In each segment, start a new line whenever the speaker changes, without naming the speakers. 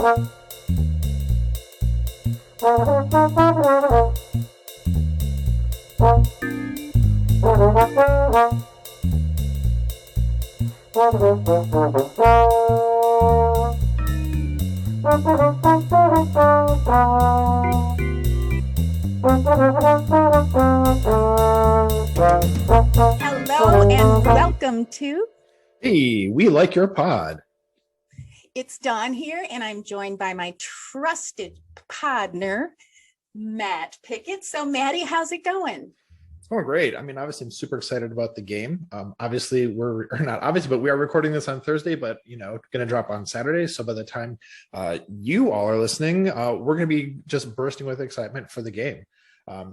Hello and welcome to
Hey, we like your pod.
It's Dawn here, and I'm joined by my trusted podner, Matt Pickett. So, Matty, how's it going?
It's going great. I mean, obviously, I'm super excited about the game. Obviously, we're or not obviously, but we are recording this on Thursday, but going to drop on Saturday. So by the time you all are listening, we're going to be just bursting with excitement for the game.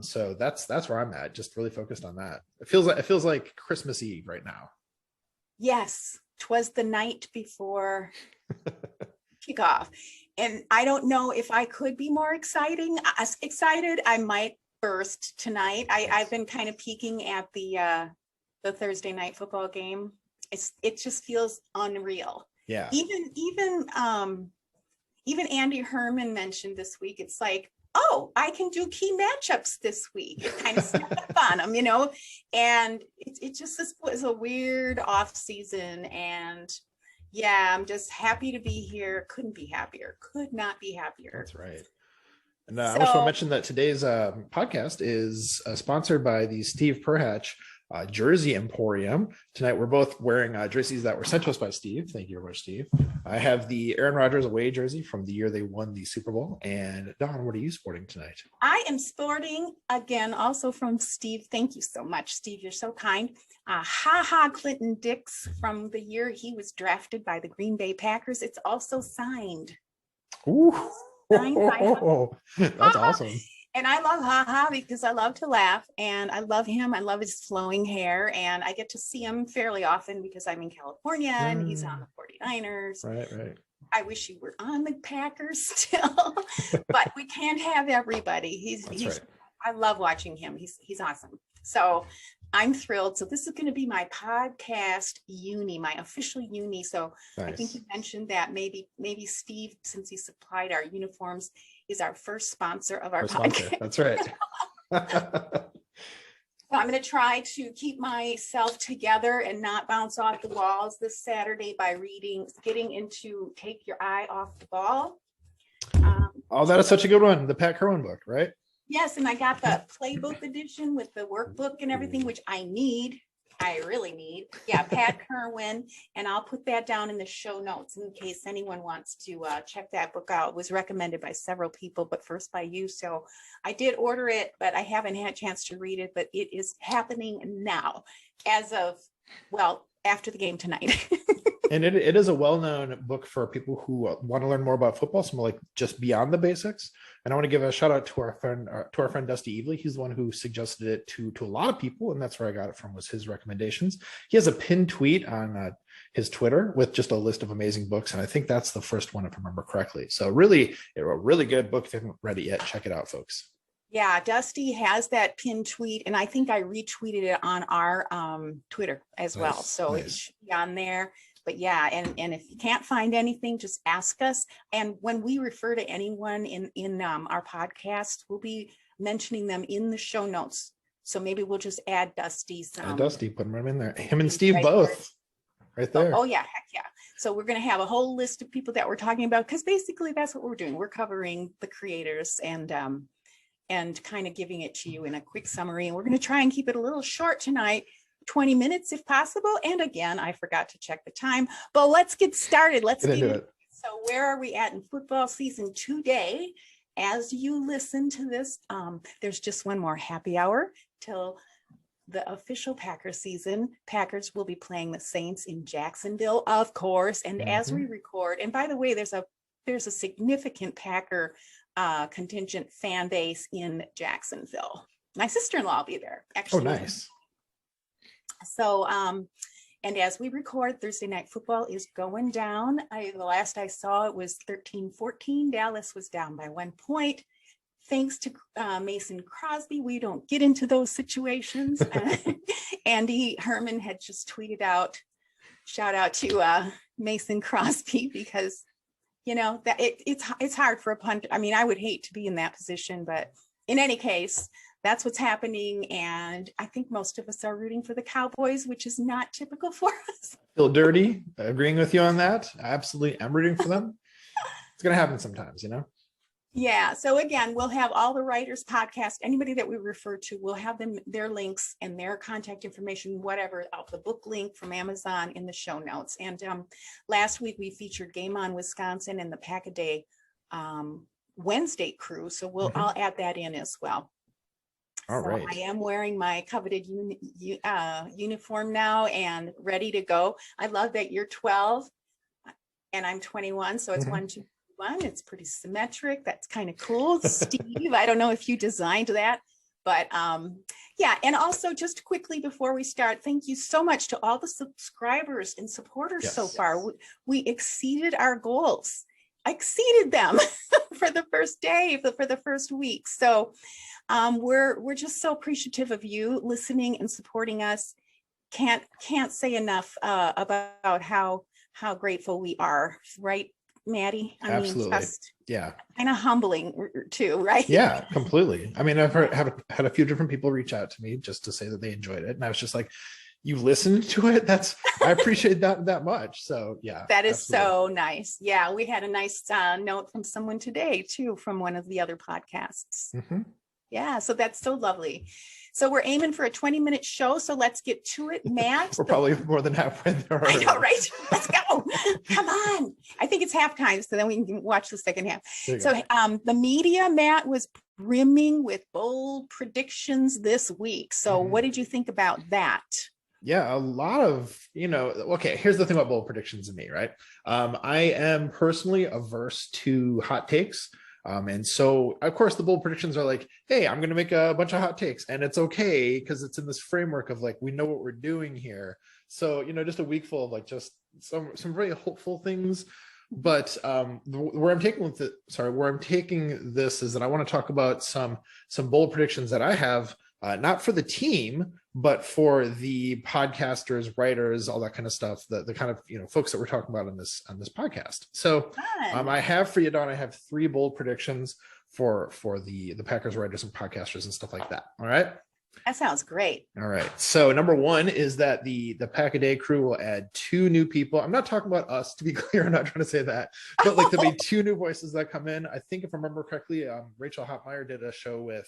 So that's where I'm at. Just really focused on that. It feels like Christmas Eve right now.
Yes, 'twas the night before kickoff, and I don't know if I could be more excited. I might burst tonight. I've been kind of peeking at the Thursday night football game. It just feels unreal.
Yeah.
Even Andy Herman mentioned this week. It's like, oh, I can do key matchups this week. It kind of snuck up on them, and it just was a weird off season. And yeah, I'm just happy to be here. Couldn't be happier. Could not be happier.
That's right. And I also want to mention that today's podcast is sponsored by the Steve Perhatch Jersey Emporium. Tonight, we're both wearing jerseys that were sent to us by Steve. Thank you very much, Steve. I have the Aaron Rodgers away jersey from the year they won the Super Bowl. And Dawn, what are you sporting tonight?
I am sporting, again, also from Steve. Thank you so much, Steve. You're so kind. Clinton Dix from the year he was drafted by the Green Bay Packers. It's also signed.
Ooh. That's awesome.
And I love because I love to laugh, and I love him. I love his flowing hair, and I get to see him fairly often because I'm in California and he's on the 49ers.
Right.
I wish he were on the Packers still, but we can't have everybody. He's right. I love watching him. He's awesome. So I'm thrilled. So this is going to be my podcast uni, my official uni. So nice. I think you mentioned that maybe Steve, since he supplied our uniforms, is our first sponsor of our podcast.
That's right.
So I'm going to try to keep myself together and not bounce off the walls this Saturday by getting into Take Your Eye Off the Ball.
That is such a good one. The Pat Kerwin book, right?
Yes, and I got the playbook edition with the workbook and everything, which I really need. Yeah, Pat Kerwin, and I'll put that down in the show notes in case anyone wants to check that book out. It was recommended by several people, but first by you. So I did order it, but I haven't had a chance to read it, but it is happening now after the game tonight.
And it is a well-known book for people who want to learn more about football, some like just beyond the basics. And I want to give a shout out to our friend Dusty Evely. He's the one who suggested it to a lot of people, and that's where I got it from, was his recommendations. He has a pinned tweet on his Twitter with just a list of amazing books, and I think that's the first one, if I remember correctly. So really, a really good book. If you haven't read it yet, check it out, folks.
Yeah, Dusty has that pinned tweet, and I think I retweeted it on our Twitter as well. So it should be on there. But yeah, and if you can't find anything, just ask us. And when we refer to anyone in our podcast, we'll be mentioning them in the show notes. So maybe we'll just add Dusty's.
Dusty, put him in there. Him and Steve both. Right there.
Oh yeah, heck yeah. So we're going to have a whole list of people that we're talking about, because basically that's what we're doing. We're covering the creators and kind of giving it to you in a quick summary. And we're going to try and keep it a little short tonight. 20 minutes if possible. And again, I forgot to check the time, but let's get started. Let's get into it. So where are we at in football season today? As you listen to this, there's just one more happy hour till the official Packers season. Packers will be playing the Saints in Jacksonville, of course. And as we record, and by the way, there's a significant Packer contingent fan base in Jacksonville. My sister-in-law will be there, actually.
Oh, nice.
So, and as we record, Thursday Night Football is going down. The last I saw, it was 13-14. Dallas was down by 1 point. Thanks to Mason Crosby. We don't get into those situations. Andy Herman had just tweeted out, shout out to Mason Crosby, because you know, that it's hard for a punter. I mean, I would hate to be in that position, but in any case, that's what's happening. And I think most of us are rooting for the Cowboys, which is not typical for us.
Feel dirty, agreeing with you on that. Absolutely. I'm rooting for them. It's going to happen sometimes, you know?
Yeah. So again, we'll have all the writers podcast, anybody that we refer to, we'll have them, their links and their contact information, whatever, the book link from Amazon in the show notes. And last week we featured Game On Wisconsin and the Pack-A-Day Wednesday crew. So I'll add that in as well.
All right.
I am wearing my coveted uniform now and ready to go. I love that you're 12 and I'm 21. So it's 1, 2, 1. It's pretty symmetric. That's kind of cool. Steve, I don't know if you designed that, but yeah. And also just quickly before we start, thank you so much to all the subscribers and supporters so far. We exceeded our goals. I exceeded them for the first day, for the first week. So we're just so appreciative of you listening and supporting us. Can't say enough about how grateful we are, right, Maddie? I
Absolutely.
mean, just
kind
of humbling too, right?
Yeah, completely. I mean, I've had a few different people reach out to me just to say that they enjoyed it, and I was just like, you listened to it? I appreciate that much. So yeah,
that is absolutely. So nice. Yeah, we had a nice note from someone today too, from one of the other podcasts. Yeah, so that's so lovely. So we're aiming for a 20-minute show. So let's get to it, Matt.
We're probably more than halfway there.
I know, right? Let's go. Come on. I think it's halftime, so then we can watch the second half. So the media, Matt, was brimming with bold predictions this week. So what did you think about that?
Yeah, a lot of, okay, here's the thing about bold predictions and me, right? I am personally averse to hot takes. And so, of course, the bold predictions are like, hey, I'm going to make a bunch of hot takes. And it's okay because it's in this framework of like, we know what we're doing here. So, just a week full of like just some very hopeful things. But where I'm taking this is that I want to talk about some bold predictions that I have, not for the team, but for the podcasters, writers, all that kind of stuff, the kind of folks that we're talking about on this podcast. So I have for you, Dawn, I have 3 bold predictions for the Packers, writers, and podcasters and stuff like that. All right.
That sounds great.
All right. So number 1 is that the Pack-A-Day crew will add 2 new people. I'm not talking about us, to be clear. I'm not trying to say that, but like there'll be 2 new voices that come in. I think if I remember correctly, Rachel Hopmeyer did a show with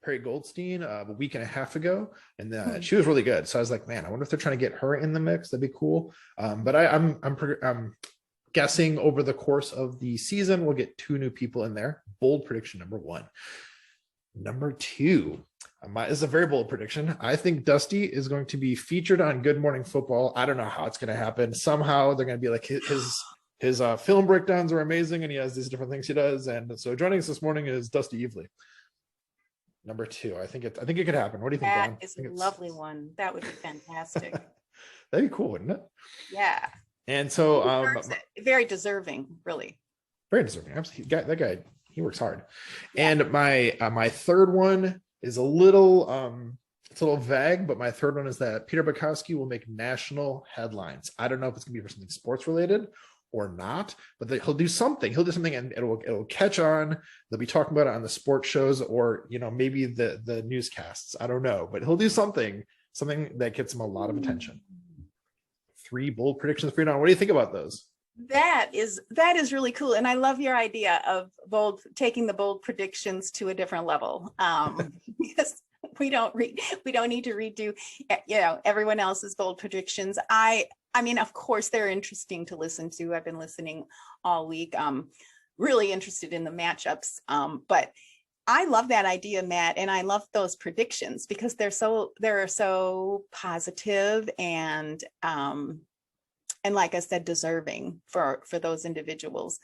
Perry Goldstein a week and a half ago, and she was really good. So I was like, man, I wonder if they're trying to get her in the mix. That'd be cool. But I'm guessing over the course of the season, we'll get 2 new people in there. Bold prediction number 1. Number 2, this is a very bold prediction. I think Dusty is going to be featured on Good Morning Football. I don't know how it's going to happen. Somehow they're going to be like his film breakdowns are amazing, and he has these different things he does. And so joining us this morning is Dusty Evely. Number 2, I think it could happen. What do you think, Dawn?
That is a lovely one. That would be fantastic.
That'd be cool, wouldn't it?
Yeah.
And so
very deserving, really.
Very deserving. Absolutely. That guy, he works hard. Yeah. And my third one is a little it's a little vague, but my third one is that Peter Bukowski will make national headlines. I don't know if it's gonna be for something sports related or not, but he'll do something and it'll catch on. They'll be talking about it on the sports shows or maybe the newscasts. I don't know, but he'll do something that gets him a lot of attention. 3 bold predictions for you, Dawn. What do you think about those?
That is really cool, and I love your idea of taking the bold predictions to a different level, because we don't need to redo everyone else's bold predictions. I mean, of course, they're interesting to listen to. I've been listening all week. Really interested in the matchups. But I love that idea, Matt, and I love those predictions because they're so positive and like I said, deserving for those individuals.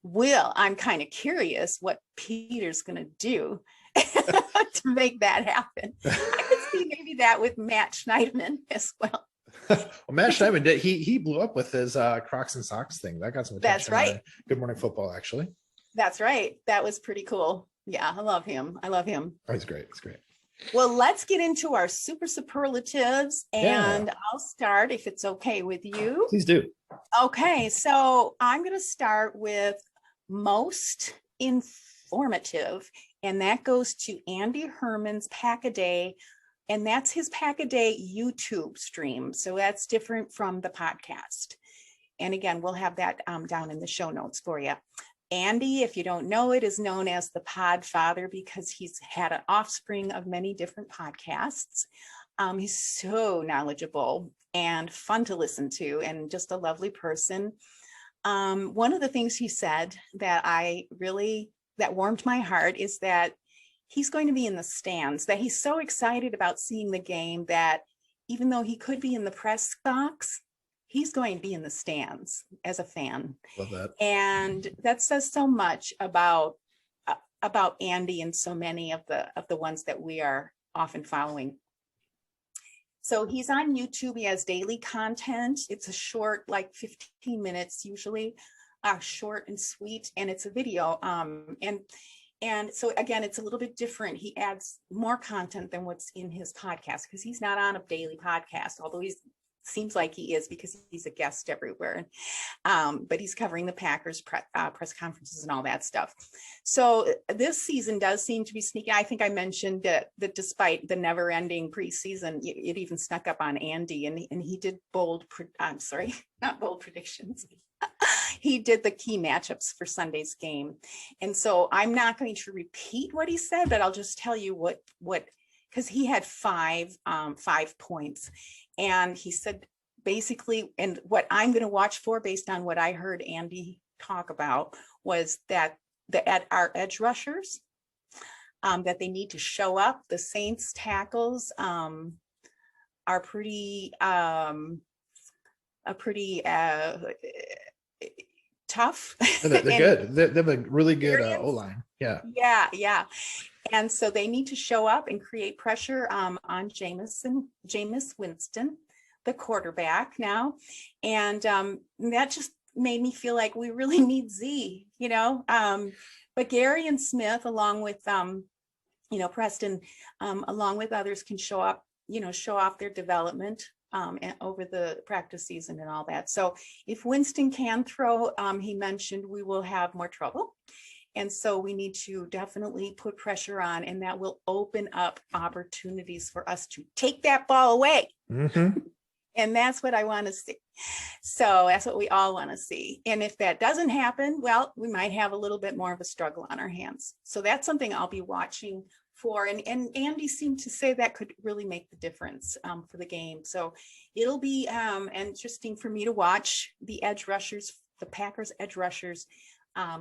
I'm kind of curious what Peter's going to do to make that happen. I could see maybe that with Matt Schneiderman as well.
Well, Matt Schneiderman did. He blew up with his Crocs and socks thing. That got some attention.
That's right.
Good Morning Football, actually.
That's right. That was pretty cool. Yeah, I love him.
Oh, he's great. It's great.
Well, let's get into our super superlatives, and I'll start if it's okay with you.
Please do.
Okay, so I'm going to start with most informative, and that goes to Andy Herman's Pack-A-Day, and that's his Pack-A-Day YouTube stream. So that's different from the podcast. And again, we'll have that down in the show notes for you. Andy, if you don't know it, is known as the Pod Father because he's had an offspring of many different podcasts. He's so knowledgeable and fun to listen to and just a lovely person. One of the things he said that that warmed my heart is that he's going to be in the stands, that he's so excited about seeing the game that even though he could be in the press box, he's going to be in the stands as a fan.
Love that.
And that says so much about Andy and so many of the ones that we are often following. So he's on YouTube. He has daily content. It's a short, like 15 minutes, usually short and sweet, and it's a video. And so again, it's a little bit different. He adds more content than what's in his podcast because he's not on a daily podcast, although he seems like he is because he's a guest everywhere. But he's covering the Packers press conferences and all that stuff. So this season does seem to be sneaky. I think I mentioned that despite the never ending preseason, it even snuck up on Andy, and he did not bold predictions. He did the key matchups for Sunday's game. And so I'm not going to repeat what he said, but I'll just tell you what because he had 5 points. And he said basically, and what I'm going to watch for based on what I heard Andy talk about was that our edge rushers, that they need to show up. The Saints tackles are pretty tough.
They're good. They have a really good O-line.
Yeah. And so they need to show up and create pressure on Jameis Winston, the quarterback now. And that just made me feel like we really need Z, but Gary and Smith, along with, Preston, along with others can show up, show off their development and over the practice season and all that. So if Winston can throw, he mentioned we will have more trouble. And so we need to definitely put pressure on, and that will open up opportunities for us to take that ball away.
Mm-hmm.
And that's what I want to see. So that's what we all want to see. And if that doesn't happen, well, we might have a little bit more of a struggle on our hands. So that's something I'll be watching for. And Andy seemed to say that could really make the difference for the game. So it'll be interesting for me to watch the edge rushers, the Packers edge rushers,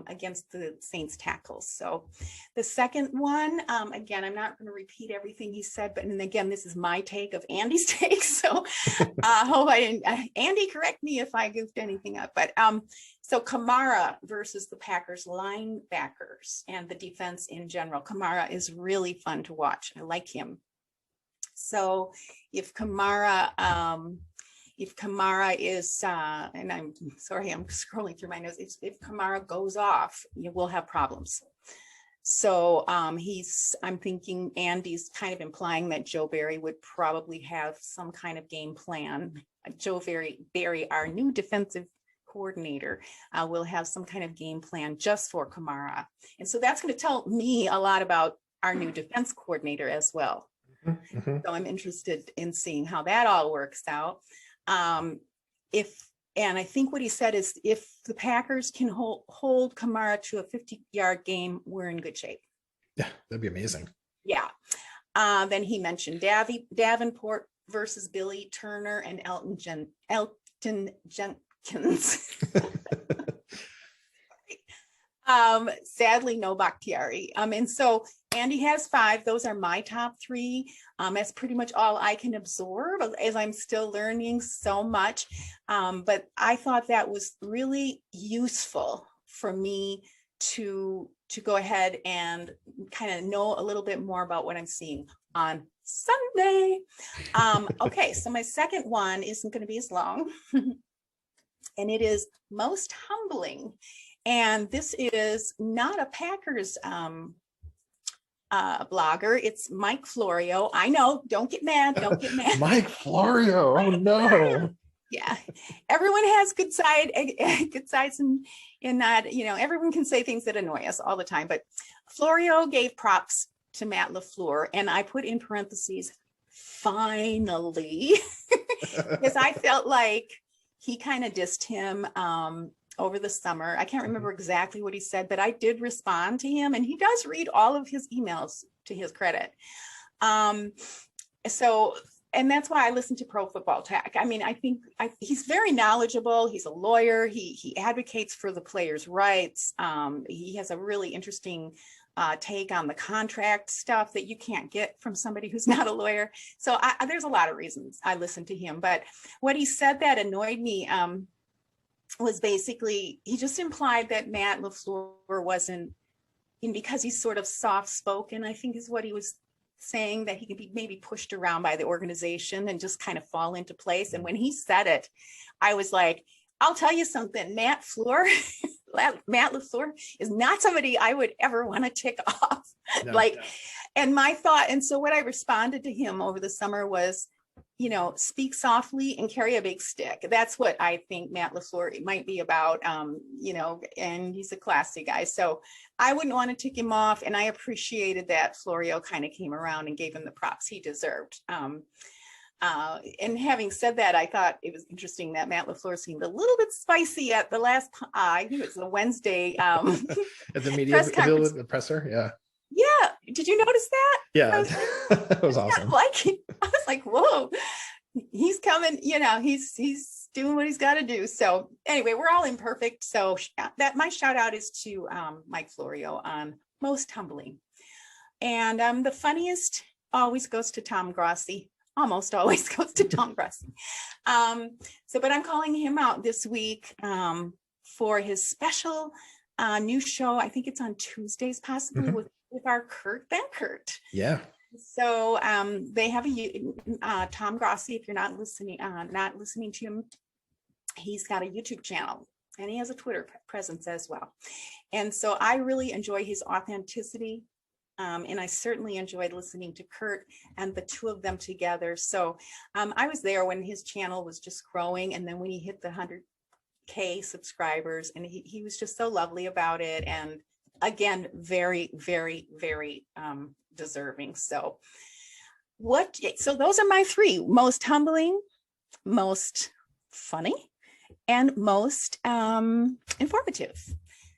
against the Saints tackles. So the second one, again, I'm not going to repeat everything he said, but and again, this is my take of Andy's take. So hope I didn't, Andy, correct me if I goofed anything up. But so Kamara versus the Packers linebackers and the defense in general. Kamara is really fun to watch. I like him. So if Kamara is, and I'm sorry, I'm scrolling through my notes. If Kamara goes off, we'll have problems. So I'm thinking Andy's kind of implying that Joe Barry would probably have some kind of game plan. Joe Barry, our new defensive coordinator, will have some kind of game plan just for Kamara. And so that's going to tell me a lot about our new defense coordinator as well. Mm-hmm. So I'm interested in seeing how that all works out. And I think what he said is if the Packers can hold Kamara to a 50-yard game, we're in good shape.
Yeah, that'd be amazing.
Yeah. Then he mentioned Davenport versus Billy Turner and Elton Jenkins. Sadly, no Bakhtiari. And so Andy has 5. Those are my top 3. That's pretty much all I can absorb as I'm still learning so much. But I thought that was really useful for me to go ahead and kind of know a little bit more about what I'm seeing on Sunday. Okay, so my second one isn't going to be as long. And it is most humbling. And this is not a Packers blogger. It's Mike Florio. I know, don't get mad.
Mike Florio. Oh no.
Yeah, everyone has good sides and not, everyone can say things that annoy us all the time. But Florio gave props to Matt LaFleur, and I put in parentheses, finally, because I felt like he kind of dissed him over the summer. I can't remember exactly what he said, but I did respond to him, and he does read all of his emails, to his credit. And that's why I listen to Pro Football Tech. I mean, I think he's very knowledgeable. He's a lawyer. He advocates for the players' rights. He has a really interesting take on the contract stuff that you can't get from somebody who's not a lawyer. So there's a lot of reasons I listen to him. But what he said that annoyed me was basically, he just implied that Matt LaFleur wasn't, because he's sort of soft-spoken, I think is what he was saying, that he could be maybe pushed around by the organization and just kind of fall into place. And when he said it, I was like, I'll tell you something, Matt LaFleur is not somebody I would ever want to tick off. No. And my thought, and so what I responded to him over the summer was, speak softly and carry a big stick. That's what I think Matt LaFleur might be about, and he's a classy guy. So I wouldn't want to tick him off. And I appreciated that Florio kind of came around and gave him the props he deserved. And having said that, I thought it was interesting that Matt LaFleur seemed a little bit spicy at the last, I think it was the Wednesday. At
the media, the presser, yeah.
Yeah. Did you notice that?
Yeah. That was awesome.
I was like, whoa, he's coming, he's doing what he's got to do. So anyway, we're all imperfect. So that my shout out is to Mike Florio on Most Humbling. And the funniest always goes to Tom Grossi. Almost always goes to Tom Grossi. But I'm calling him out this week for his special new show. I think it's on Tuesdays, possibly with our Benkert.
Yeah.
So they have Tom Grossi. If you're not listening to him, he's got a YouTube channel and he has a Twitter presence as well. And so I really enjoy his authenticity. And I certainly enjoyed listening to Kurt and the two of them together. So I was there when his channel was just growing. And then when he hit the 100K subscribers, and he was just so lovely about it. And again, very, very, very deserving. So those are my three: most humbling, most funny, and most informative.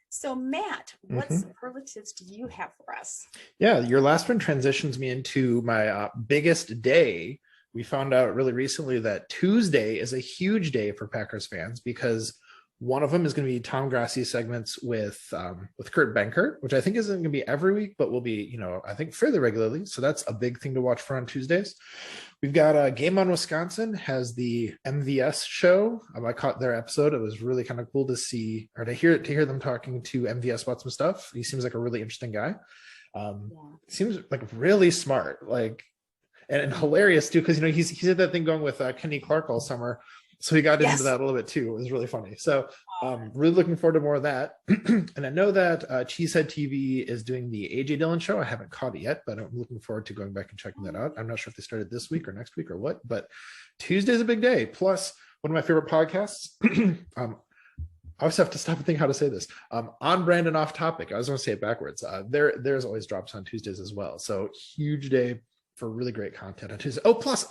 So Matt, what superlatives do you have for us?
Yeah, your last one transitions me into my biggest day. We found out really recently that Tuesday is a huge day for Packers fans because one of them is going to be Tom Grossi segments with Kurt Benkert, which I think isn't going to be every week, but will be, I think fairly regularly. So that's a big thing to watch for on Tuesdays. We've got a Game on Wisconsin has the MVS show. I caught their episode. It was really kind of cool to see or to hear them talking to MVS about some stuff. He seems like a really interesting guy. Seems like really smart, and hilarious too, because he's had that thing going with Kenny Clark all summer. So he got into that a little bit too. It was really funny. So really looking forward to more of that. And I know that Cheesehead TV is doing the AJ Dillon show. I haven't caught it yet, but I'm looking forward to going back and checking that out. I'm not sure if they started this week or next week or what, but Tuesday's a big day. Plus, one of my favorite podcasts. I always have to stop and think how to say this. On brand and off topic. I was going to say it backwards. There's always drops on Tuesdays as well. So huge day for really great content on Tuesday. Oh, plus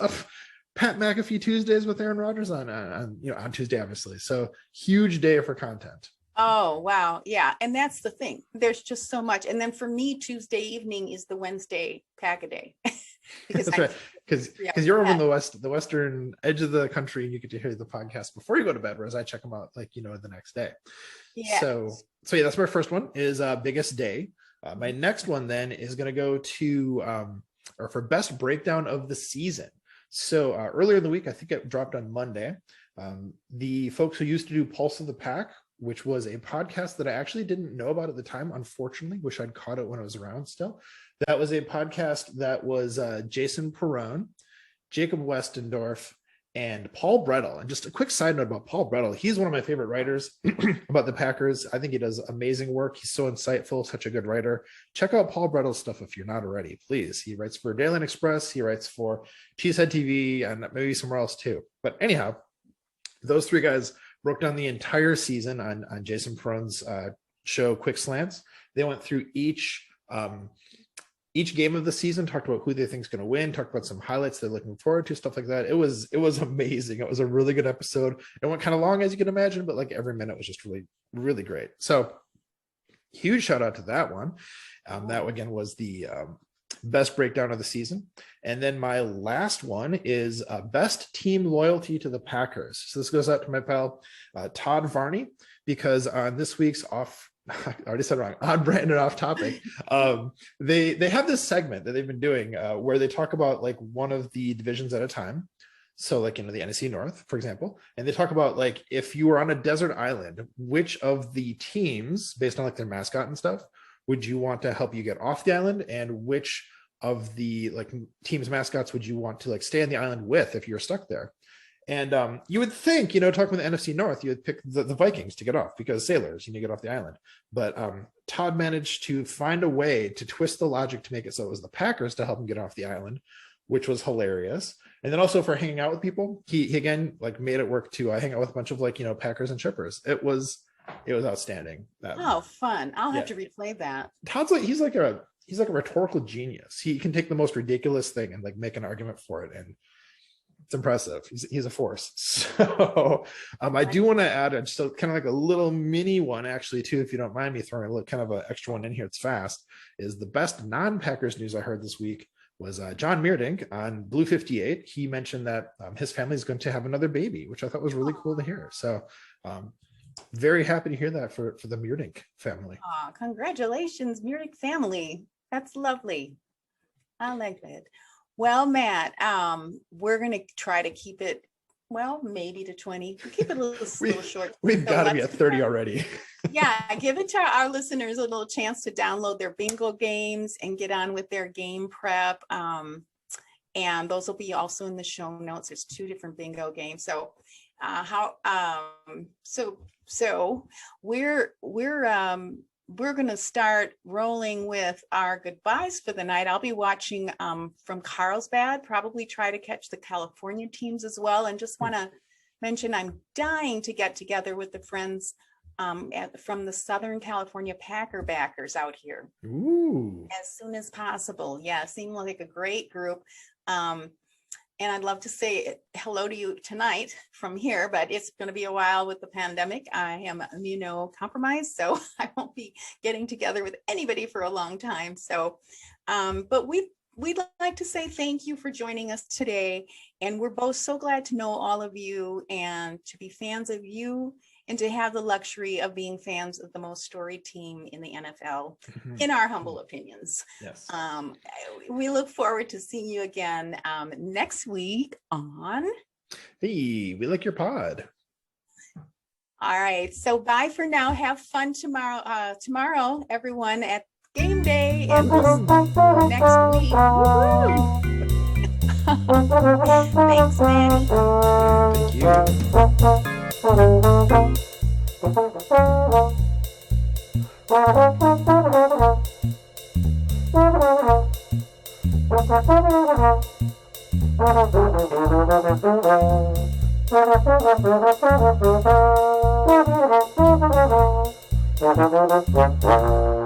Pat McAfee Tuesdays with Aaron Rodgers on Tuesday, obviously. So huge day for content.
Oh, wow. Yeah. And that's the thing. There's just so much. And then for me, Tuesday evening is the Wednesday Pack-A-Day.
That's right. Because you're over in the western edge of the country and you get to hear the podcast before you go to bed, whereas I check them out the next day. Yeah. So yeah, that's my first one is biggest day. My next one then is going to go to or for best breakdown of the season. So earlier in the week, I think it dropped on Monday. The folks who used to do Pulse of the Pack, which was a podcast that I actually didn't know about at the time, unfortunately, wish I'd caught it when I was around still. That was a podcast that was Jason Perrone, Jacob Westendorf, and Paul Brettel. And just a quick side note about Paul Brettel. He's one of my favorite writers about the Packers. I think he does amazing work. He's so insightful, such a good writer. Check out Paul Brettel's stuff if you're not already, please. He writes for Daily Express. He writes for Cheesehead TV and maybe somewhere else too. But anyhow, those three guys broke down the entire season on Jason Perron's show, Quick Slants. They went through each game of the season, talked about who they think is going to win, talked about some highlights they're looking forward to, stuff like that. It was amazing. It was a really good episode. It went kind of long, as you can imagine, but like every minute was just really, really great. So huge shout out to that one. That again was the best breakdown of the season. And then my last one is best team loyalty to the Packers. So this goes out to my pal Todd Varney, because on this week's I already said wrong, on brand and off topic, they have this segment that they've been doing where they talk about like one of the divisions at a time. So like, the NFC North, for example, and they talk about like, if you were on a desert island, which of the teams, based on like their mascot and stuff, would you want to help you get off the island, and which of the like teams mascots would you want to like stay on the island with if you're stuck there? And you would think, talking with the NFC North, you would pick the Vikings to get off, because sailors, get off the island. But Todd managed to find a way to twist the logic to make it so it was the Packers to help him get off the island, which was hilarious. And then also for hanging out with people, he again like made it work to hang out with a bunch of like Packers and shippers. It was outstanding.
Oh, fun! I'll have to replay that.
Todd's like he's like a rhetorical genius. He can take the most ridiculous thing and like make an argument for it, and it's impressive. He's a force. So I do want to add just kind of like a little mini one actually too, if you don't mind me throwing a little kind of an extra one in here. It's fast. Is the best non-Packers news I heard this week was John Meerdink on Blue 58. He mentioned that his family is going to have another baby, which I thought was really cool to hear. So very happy to hear that for the Meerdink family.
Oh, congratulations, Meerdink family. That's lovely. I like that. Well, Matt, we're going to try to keep it, maybe to 20. Keep it a little short.
We've got to be at 30 already.
Yeah, give it to our listeners a little chance to download their bingo games and get on with their game prep. And those will be also in the show notes. There's 2 different bingo games. So so we're going to start rolling with our goodbyes for the night. I'll be watching from Carlsbad, probably try to catch the California teams as well. And just want to mention, I'm dying to get together with the friends from the Southern California Packer backers out here.
Ooh.
As soon as possible. Yeah, seem like a great group. And I'd love to say hello to you tonight from here, but it's going to be a while with the pandemic. I am immunocompromised, so I won't be getting together with anybody for a long time. So, but we'd like to say thank you for joining us today. And we're both so glad to know all of you and to be fans of you and to have the luxury of being fans of the most storied team in the NFL, in our humble opinions.
Yes.
We look forward to seeing you again next week on
Hey, we like your pod.
All right. So bye for now. Have fun tomorrow, everyone, at game day and next week. Thanks, Manny.
Thank you.